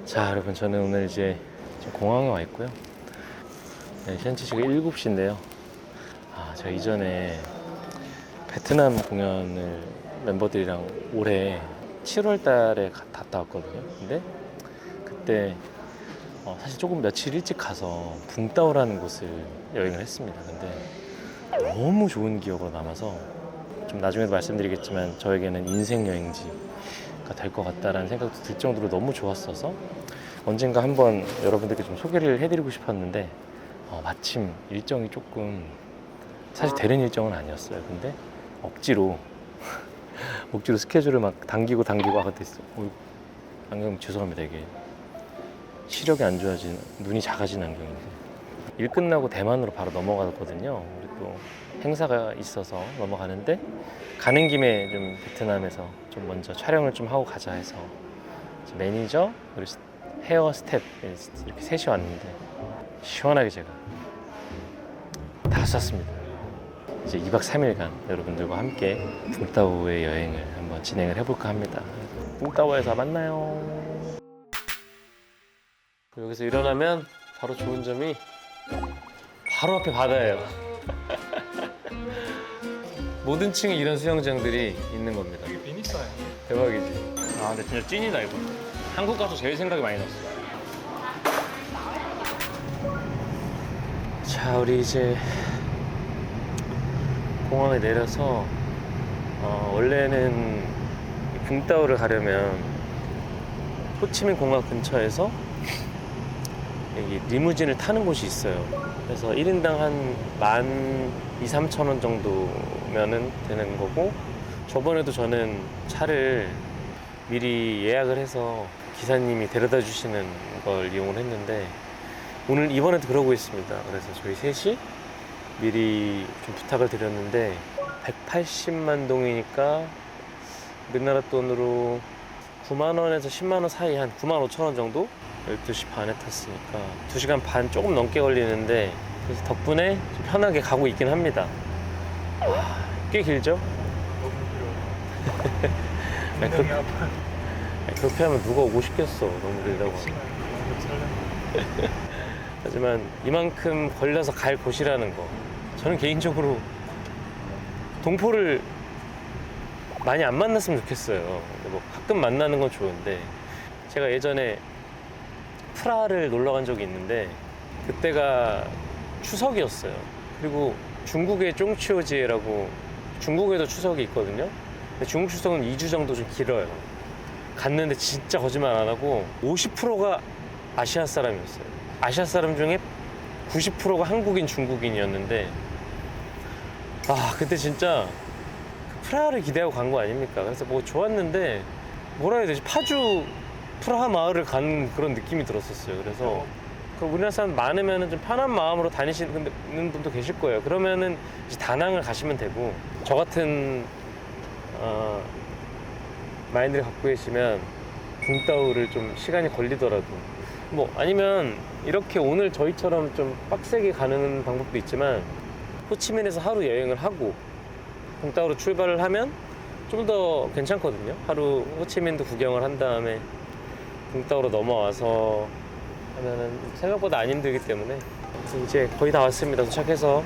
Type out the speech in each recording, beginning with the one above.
자, 여러분, 저는 오늘 이제 지금 공항에 와 있고요. 네, 현지 시각 7시인데요. 제가 이전에 베트남 공연을 멤버들이랑 올해 7월 달에 갔다 왔거든요. 근데 그때 사실 조금 며칠 일찍 가서 붕따오라는 곳을 여행을 했습니다. 근데 너무 좋은 기억으로 남아서 좀 나중에도 말씀드리겠지만 저에게는 인생 여행지가 될 것 같다라는 생각도 들 정도로 너무 좋았어서 언젠가 한번 여러분들께 좀 소개를 해드리고 싶었는데 마침 일정이 조금 사실 되는 일정은 아니었어요. 근데 억지로 스케줄을 막 당기고 그때 안경 죄송합니다. 이게 시력이 안 좋아진 눈이 작아진 안경인데 일 끝나고 대만으로 바로 넘어가거든요. 우리 또 행사가 있어서 넘어가는데 가는 김에 좀 베트남에서 좀 먼저 촬영을 좀 하고 가자 해서 매니저 그리고 헤어 스텝 이렇게 셋이 왔는데 시원하게 제가 다 쐈습니다. 이제 2박 3일간 여러분들과 함께 붕따오의 여행을 한번 진행을 해볼까 합니다. 붕따오에서 만나요. 여기서 일어나면 바로 좋은 점이 바로 앞에 바다예요. 모든 층에 이런 수영장들이 있는 겁니다. 여기 비니스야. 대박이지. 근데 진짜 찐이다 이거. 한국 가서 제일 생각이 많이 났어. 자, 우리 이제 공항에 내려서 원래는 붕따오를 가려면 호치민 공항 근처에서 여기 리무진을 타는 곳이 있어요. 그래서 1인당 한 12,000~13,000원 정도면은 되는 거고, 저번에도 저는 차를 미리 예약을 해서 기사님이 데려다 주시는 걸 이용을 했는데 이번에도 그러고 있습니다. 그래서 저희 셋이 미리 좀 부탁을 드렸는데 180만 동이니까 우리나라 돈으로 9만 원에서 10만 원 사이, 한 9만 5천 원 정도? 12시 반에 탔으니까 2시간 반 조금 넘게 걸리는데, 그래서 덕분에 좀 편하게 가고 있긴 합니다. 꽤 길죠? 아니, 그렇게 하면 누가 오고 싶겠어. 너무 길다고. 하지만 이만큼 걸려서 갈 곳이라는 거, 저는 개인적으로 동포를 많이 안 만났으면 좋겠어요. 뭐 가끔 만나는 건 좋은데, 제가 예전에 프라하를 놀러 간 적이 있는데 그때가 추석이었어요. 그리고 중국의 쫑치오지에라고, 중국에도 추석이 있거든요. 근데 중국 추석은 2주 정도 좀 길어요. 갔는데 진짜 거짓말 안 하고 50%가 아시아 사람이었어요. 아시아 사람 중에 90%가 한국인, 중국인이었는데 그때 진짜 프라하를 기대하고 간 거 아닙니까? 그래서 뭐 좋았는데, 뭐라 해야 되지? 파주 프라하 마을을 가는 그런 느낌이 들었었어요. 그래서 우리나라 사람 많으면 좀 편한 마음으로 다니시는 분도 계실 거예요. 그러면은 이제 다낭을 가시면 되고, 저 같은 마인드를 갖고 계시면 붕따오를 좀 시간이 걸리더라도, 뭐 아니면 이렇게 오늘 저희처럼 좀 빡세게 가는 방법도 있지만 호치민에서 하루 여행을 하고 붕따오로 출발을 하면 좀 더 괜찮거든요. 하루 호치민도 구경을 한 다음에 붕따오로 넘어와서 하면은 생각보다 안 힘들기 때문에. 이제 거의 다 왔습니다. 도착해서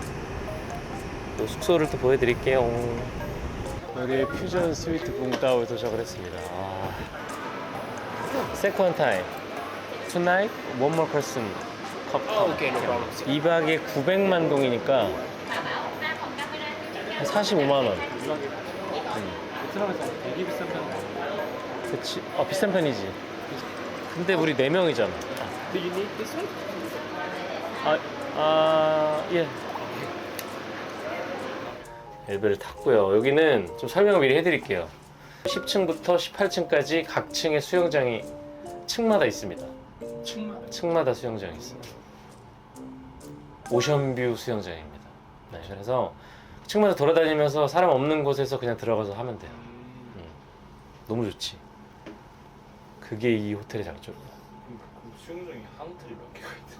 또 숙소를 또 보여드릴게요. 여기 퓨전 스위트 붕따오에 도착을 했습니다. Second time. Tonight, one more person. Okay, no problem. 2박에 900만 동이니까 45만 원. 베트남에서 되게 비싼 편. 그치. 비싼 편이지. 근데 우리 4명이잖아. Do you need this one? 예. 엘베를 탔고요. 여기는 좀 설명을 미리 해드릴게요. 10층부터 18층까지 각 층의 수영장이 층마다 있습니다. 층마다 수영장이 있어요. 오션뷰 수영장입니다. 네, 그래서 층마다 돌아다니면서 사람 없는 곳에서 그냥 들어가서 하면 돼요. 너무 좋지. 그게 이 호텔의 장점이야. 수영장이 한 호텔이 몇 개가 있는?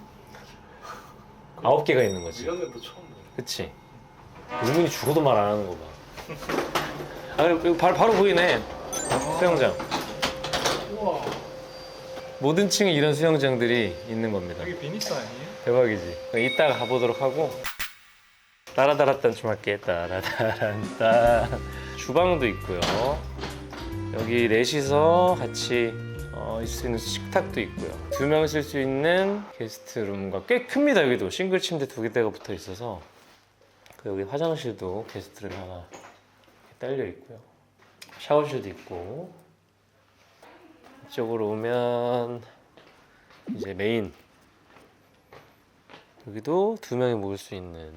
9개가 있는 거지. 이런 데도 처음 봐. 그치? 은근히 죽어도 말 안 하는 거 봐. 그리고 바로 보이네. 수영장. 우와. 모든 층에 이런 수영장들이 있는 겁니다. 여기 비니스 아니에요? 대박이지. 이따가 가보도록 하고 따라다랐단 좀 할게. 따라다란딴. 주방도 있고요. 여기 넷이서 같이 있을 수 있는 식탁도 있고요. 2명 쓸 수 있는 게스트룸과 꽤 큽니다. 여기도 싱글 침대 2개대가 붙어 있어서. 여기 화장실도 게스트룸 하나 딸려 있고요. 샤워실도 있고. 이쪽으로 오면 이제 메인. 여기도 2명이 묵을 수 있는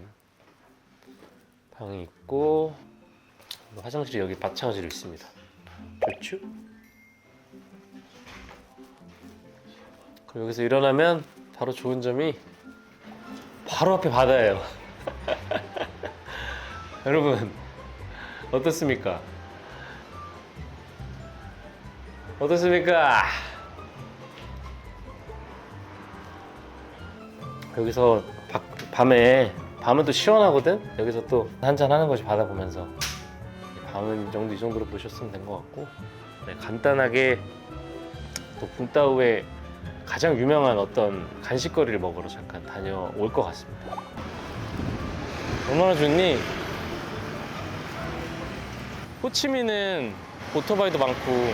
방이 있고, 화장실이 여기 마찬가지로 있습니다. 좋죠? 그리고 여기서 일어나면 바로 좋은 점이 바로 앞에 바다예요. 여러분 어떻습니까? 어떻습니까? 여기서 밤은 또 시원하거든? 여기서 또 한잔 하는 거지, 바다 보면서. 밤은 이 정도로 보셨으면 된 것 같고, 네, 간단하게 또 붕따오의 가장 유명한 어떤 간식거리를 먹으러 잠깐 다녀올 것 같습니다. 얼마나 좋니? 호치민은 오토바이도 많고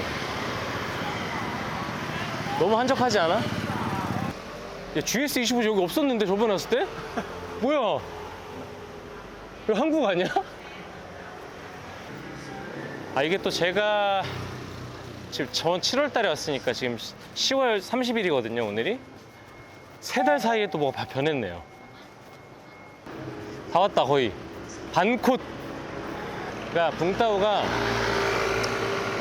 너무 한적하지 않아? 야, GS25 여기 없었는데 저번에 왔을 때? 뭐야? 이거 한국 아니야? 아, 이게 또 제가 지금 전 7월 달에 왔으니까 지금 10월 30일이거든요, 오늘이. 3달 사이에 또 뭐가 변했네요. 다 왔다, 거의. 반콧. 그러니까 붕따오가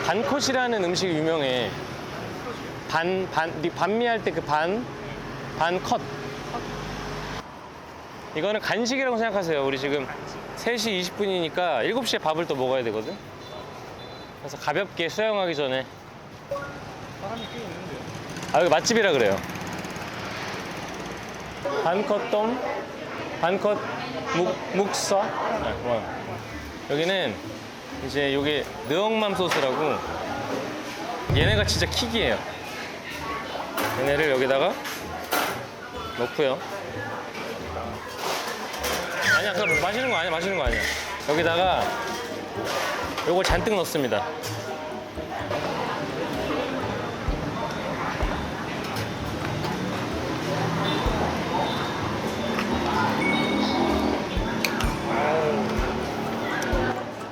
반콧이라는 음식이 유명해. 반미할 때 그 반컷. 이거는 간식이라고 생각하세요. 우리 지금 3시 20분이니까 7시에 밥을 또 먹어야 되거든. 그래서 가볍게 수영하기 전에. 사람이 꽤 있는데요. 아, 여기 맛집이라 그래요. 반컷돔, 반컷 묵서. 여기는 이제 요게 느엉맘 소스라고, 얘네가 진짜 킥이에요. 얘네를 여기다가 넣고요. 아니야, 그럼 마시는 거 아니야. 여기다가 요걸 잔뜩 넣습니다.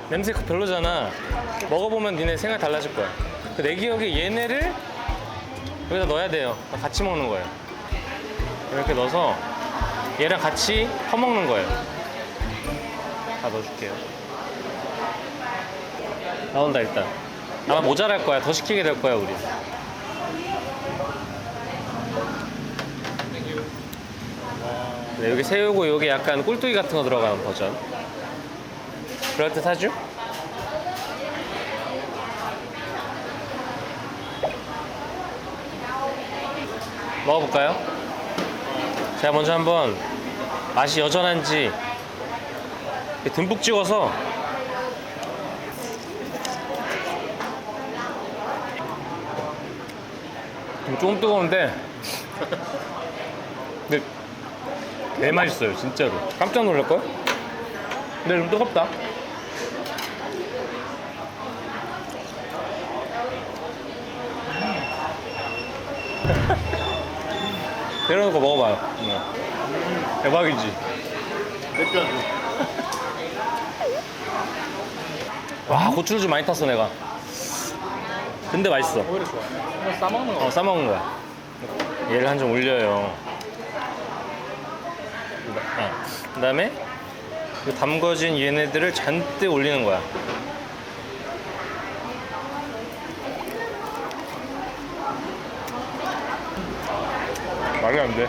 냄새 별로잖아. 먹어보면 니네 생각 달라질 거야. 내 기억에 얘네를 여기다 넣어야 돼요. 같이 먹는 거예요. 이렇게 넣어서 얘랑 같이 퍼먹는 거예요. 다 넣어줄게요. 나온다. 일단 아마 모자랄 거야. 더 시키게 될 거야, 우리. 네, 여기 새우고 여기 약간 꿀뚜기 같은 거 들어가는 버전. 그럴듯하죠? 먹어볼까요? 제가 먼저 한번 맛이 여전한지 듬뿍 찍어서. 조금 뜨거운데 근데 개 맛있어요, 진짜로. 깜짝 놀랄걸? 근데 좀 뜨겁다. 내려놓은 거 먹어봐요. 대박이지? 맥주 한 와, 고추를 좀 많이 탔어 내가. 근데 맛있어. 오히려 좋아요. 이거 싸먹는 거. 싸먹는 거야. 얘를 한 점 올려요. 그 다음에 담궈진 얘네들을 잔뜩 올리는 거야. 말이 안 돼.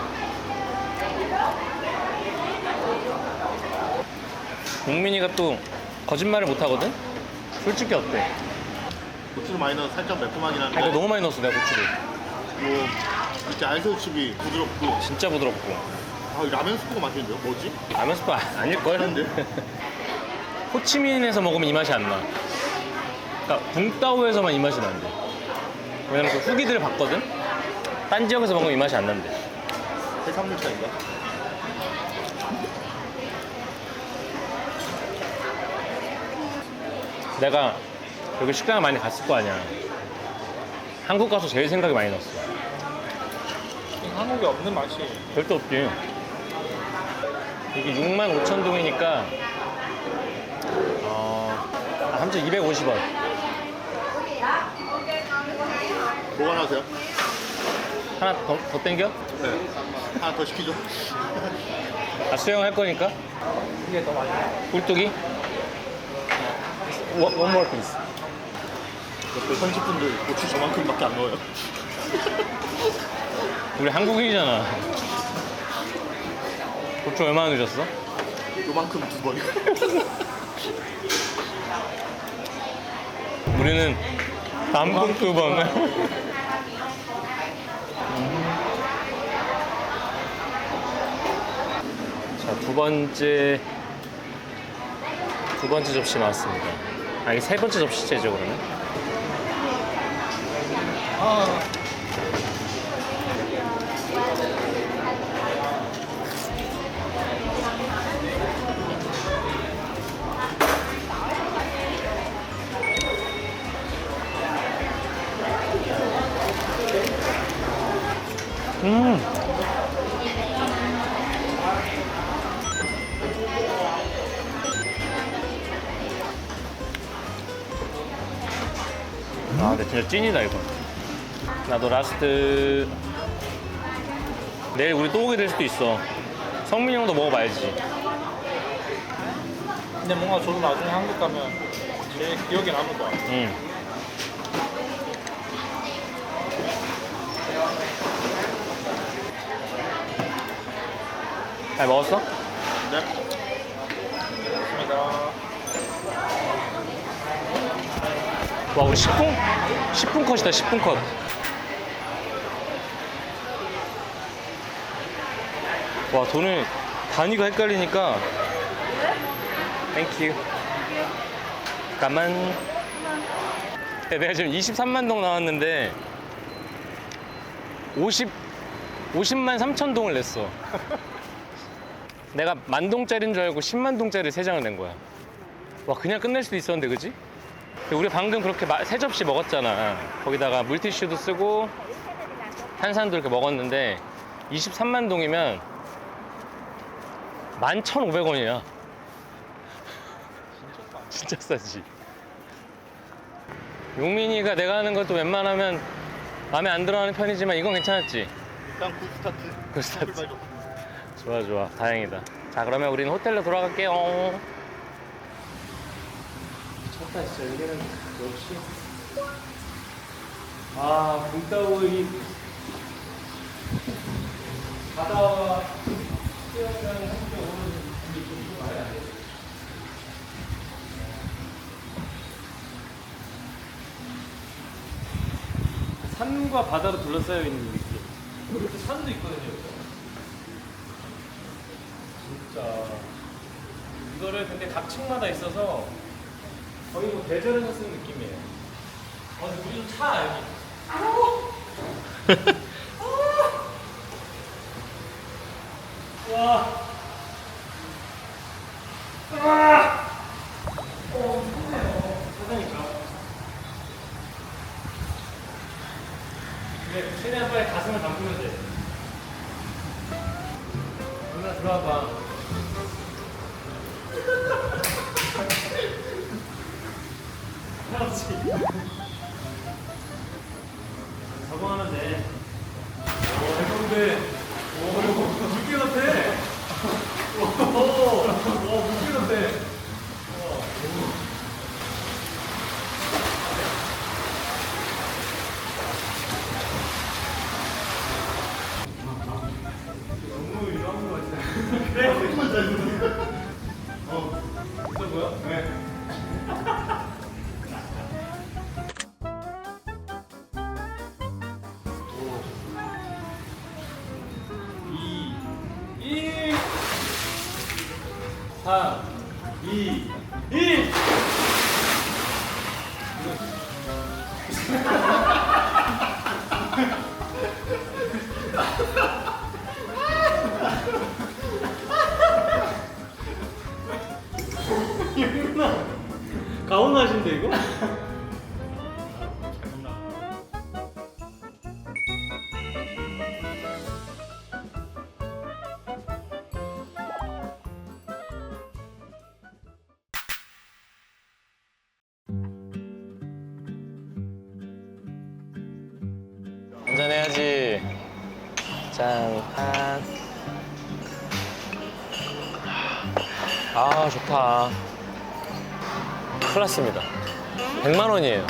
용민이가 또 거짓말을 못 하거든? 솔직히 어때? 고추를 많이 넣어서 살짝 매콤하긴 한데 아, 이거 너무 많이 넣었어, 내가 고추를. 뭐 이렇게 알소칩이 부드럽고 진짜 부드럽고. 아, 이 라면 스프가 맛있는데요? 뭐지? 라면 스프 아닐걸? 다른데? 호치민에서 먹으면 이 맛이 안 나. 그러니까 붕따오에서만 이 맛이 나는데. 왜냐면 그 후기들을 봤거든? 딴 지역에서 먹으면 이 맛이 안 난대. 해산물 차인가? 내가 여기 식당을 많이 갔을 거 아니야. 한국 가서 제일 생각이 많이 났어. 한국에 없는 맛이. 절대 없지. 이게 65,000동이니까 한점 250원. 뭐 하나 하세요? 하나 더 땡겨? 네. 하나 더 시키죠. 아, 수영할 거니까. 이게 더 맛있어. 꿀뚜기? One more please. 옆에 현지분들 고추 저만큼밖에 안 넣어요. 우리 한국인이잖아. 고추 얼마나 넣으셨어? 요만큼 2번. 우리는 단봉 2번. 자, 두 번째 접시 나왔습니다. 아, 이게 세 번째 접시째죠, 그러면? 아, 근데 진짜 찐이다, 이거. 나도 라스트. 내일 우리 또 오게 될 수도 있어. 성민이 형도 먹어봐야지. 근데 뭔가 저도 나중에 한국 가면 제일 기억에 남을 거야. 응. 잘 먹었어? 네. 맞습니다. 와, 우리 10분 컷이다, 10분 컷. 와, 돈을 단위가 헷갈리니까. 땡큐. 잠깐만. 내가 지금 23만 동 나왔는데 50만 3천 동을 냈어. 내가 10,000동짜리인 줄 알고 10만 동짜리 3장을 낸 거야. 와, 그냥 끝낼 수도 있었는데, 그지? 우리 방금 그렇게 3접시 먹었잖아. 거기다가 물티슈도 쓰고 탄산도 이렇게 먹었는데 23만 동이면 11,500원이야. 진짜 싸지. 용민이가 내가 하는 것도 웬만하면 마음에 안 들어하는 편이지만 이건 괜찮았지? 일단 굿 스타트. 굿 스타트. 출발 좋고. 좋아, 다행이다. 자, 그러면 우리는 호텔로 돌아갈게요. 미쳤다, 진짜. 여기는 역시. 아, 붕따오 이 바다와 수영이랑 함께 어우러진 분위기 좀 말이 안 돼. 산과 바다로 둘러싸여 있는 느낌. 이렇게 산도 있거든요. 진짜. 이거를 근데 각 층마다 있어서 거의 뭐 대절에서 쓰는 느낌이에요. 근데 우리 좀 차, 여기. 와. 좋네요. 사장이죠. 그래, 최대한 빨리 가슴을 담그면 돼. 누나 들어와봐. 그렇지. 적응하면 돼. 해병대. 이거 물개 같아. 물개 같아. 너무 유명한 거 같아. 그래? 진짜 뭐야? 네. 이 3, 2, 1. 강아지 짠. 아 좋다. 클라스입니다. 100만 원이에요.